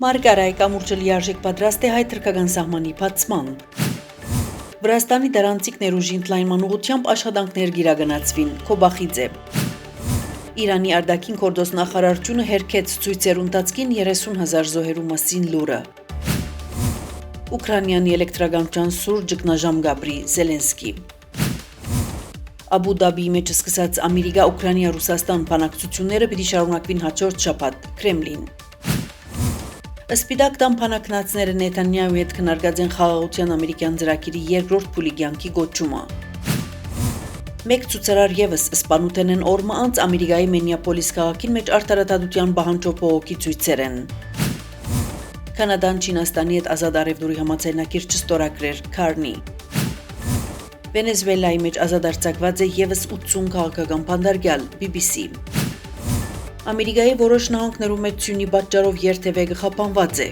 Մարգարայ կամուրջը լիարժեք պատրաստ է հայ թրքական սահմանի բացման։ Վրաստանի դարանցիկ ներուժի ընդլայնման ուղղությամբ աշխատանքներ գիրագնացվին, Քոբախիձե։ Իրանի արտաքին գործոստ նախարարությունը հերքեց ցույցեր ընթացքին 30,000 զոհերու մասին լուրը։ Ուկրաինանի էլեկտրականության սուր ճգնաժամ գաբրի Զելենսկի։ Աբու Դաբիի մեջ սկսած Ամերիկա-Ուկրաինա-Ռուսաստան բանակցությունները պիտի շարունակվին հաջորդ շաբաթ, Կրեմլին։ Սպիտակ տան բանակնացները Նեթանյահուի հետ քննարկած են խաղաղության ամերիկյան ծրագիրի երկրորդ փուլի կյանքի գոչումը։ Մեկ ցուցարար եւս սպանութեն են օրը անց Ամերիկայի Մինեապոլիս քաղաքին մեջ արտարադատության բանջով բողոքի ցույցեր են։ Կանադան Չինաստանի հետ ազատ արևդուրի համաձայնագիր չստորագրեր, Քարնի։ Վենեսուելայի մեջ ազատ արձակված է եւս 80 քաղաքական բանդարգյալ, BBC։ Ամերիկայի որոշ նահանգներում մեջ սյունի պատճառով երթևեկը խափանված է։